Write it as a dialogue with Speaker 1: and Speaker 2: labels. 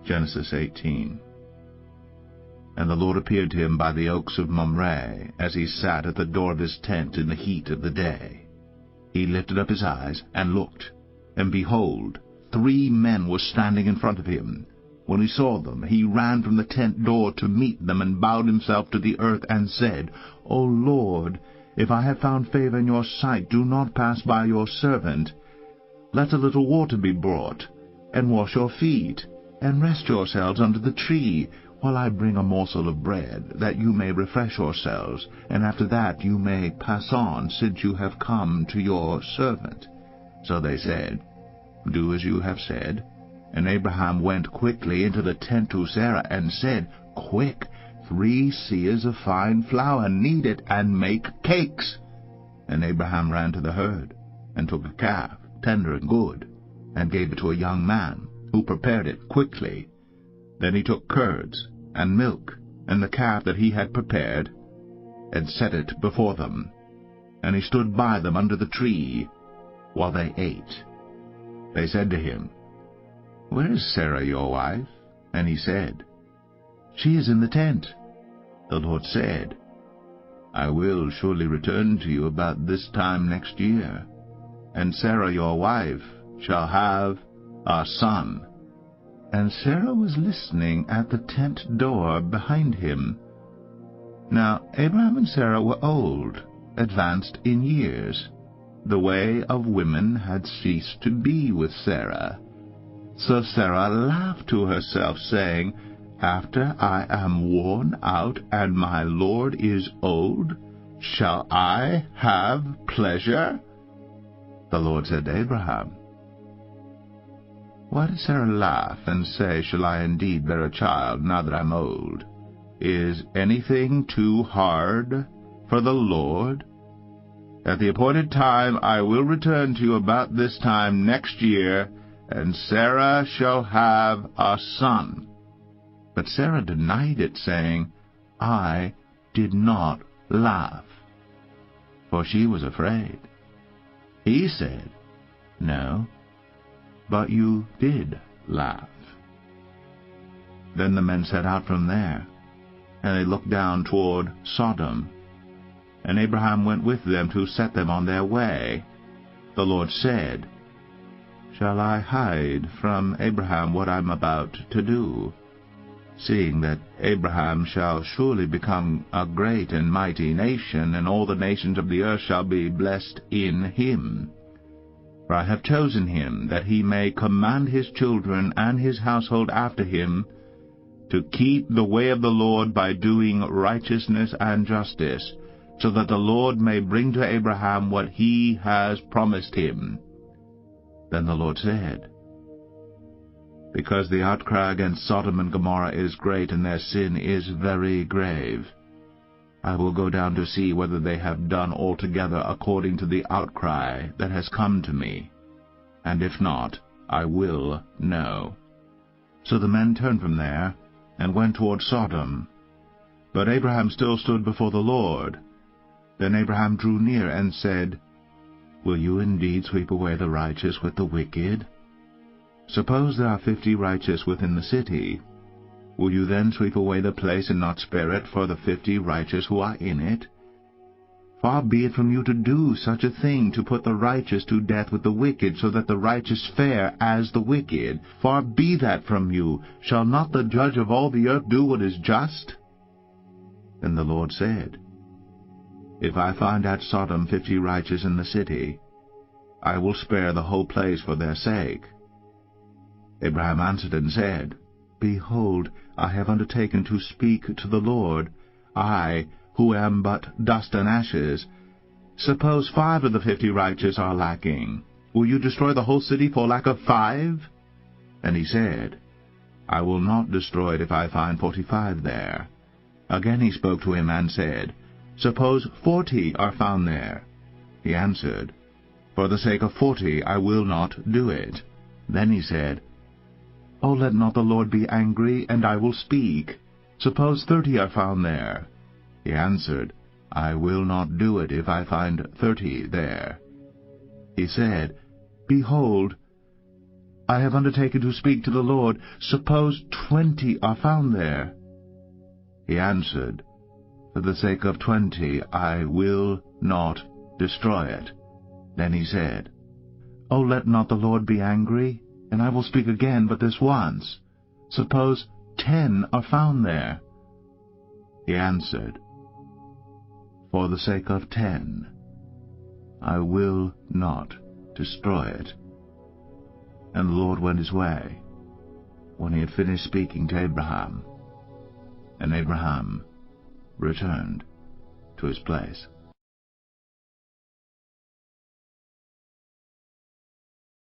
Speaker 1: Genesis 18. And the Lord appeared to him by the oaks of Mamre, as he sat at the door of his tent in the heat of the day. He lifted up his eyes and looked, and behold, 3 men were standing in front of him. When he saw them, he ran from the tent door to meet them, and bowed himself to the earth, and said, O Lord, if I have found favor in your sight, do not pass by your servant. Let a little water be brought, and wash your feet, and rest yourselves under the tree, while I bring a morsel of bread, that you may refresh yourselves, and after that you may pass on, since you have come to your servant. So they said, Do as you have said. And Abraham went quickly into the tent to Sarah, and said, Quick, 3 seahs of fine flour, knead it, and make cakes. And Abraham ran to the herd, and took a calf, tender and good, and gave it to a young man, who prepared it quickly. Then he took curds, and milk, and the calf that he had prepared, and set it before them. And he stood by them under the tree, while they ate. They said to him, Where is Sarah your wife? And he said, She is in the tent. The Lord said, I will surely return to you about this time next year, and Sarah your wife shall have a son. And Sarah was listening at the tent door behind him. Now Abraham and Sarah were old, advanced in years. The way of women had ceased to be with Sarah. So Sarah laughed to herself, saying, After I am worn out, and my Lord is old, shall I have pleasure? The Lord said to Abraham, Why did Sarah laugh and say, Shall I indeed bear a child, now that I'm old? Is anything too hard for the Lord? At the appointed time I will return to you about this time next year, and Sarah shall have a son. But Sarah denied it, saying, I did not laugh, for she was afraid. He said, No, but you did laugh. Then the men set out from there, and they looked down toward Sodom. And Abraham went with them to set them on their way. The Lord said, Shall I hide from Abraham what I am about to do, seeing that Abraham shall surely become a great and mighty nation, and all the nations of the earth shall be blessed in him? For I have chosen him, that he may command his children and his household after him, to keep the way of the Lord by doing righteousness and justice, so that the Lord may bring to Abraham what he has promised him. Then the Lord said, Because the outcry against Sodom and Gomorrah is great, and their sin is very grave, I will go down to see whether they have done altogether according to the outcry that has come to me, and if not, I will know. So the men turned from there, and went toward Sodom. But Abraham still stood before the Lord. Then Abraham drew near and said, Will you indeed sweep away the righteous with the wicked? Suppose there are 50 righteous within the city. Will you then sweep away the place and not spare it for the 50 righteous who are in it? Far be it from you to do such a thing, to put the righteous to death with the wicked, so that the righteous fare as the wicked. Far be that from you. Shall not the judge of all the earth do what is just? Then the Lord said, If I find at Sodom 50 righteous in the city, I will spare the whole place for their sake. Abraham answered and said, Behold, I have undertaken to speak to the Lord, I, who am but dust and ashes. Suppose 5 of the 50 righteous are lacking. Will you destroy the whole city for lack of 5? And he said, I will not destroy it if I find 45 there. Again he spoke to him and said, Suppose 40 are found there. He answered, For the sake of 40 I will not do it. Then he said, Oh, let not the Lord be angry, and I will speak. Suppose 30 are found there. He answered, I will not do it if I find 30 there. He said, Behold, I have undertaken to speak to the Lord. Suppose 20 are found there." He answered, "For the sake of 20 I will not destroy it." Then he said, "Oh, let not the Lord be angry, and I will speak again but this once. Suppose 10 are found there." He answered, "For the sake of 10 I will not destroy it." And the Lord went his way when he had finished speaking to Abraham. And Abraham returned to his place.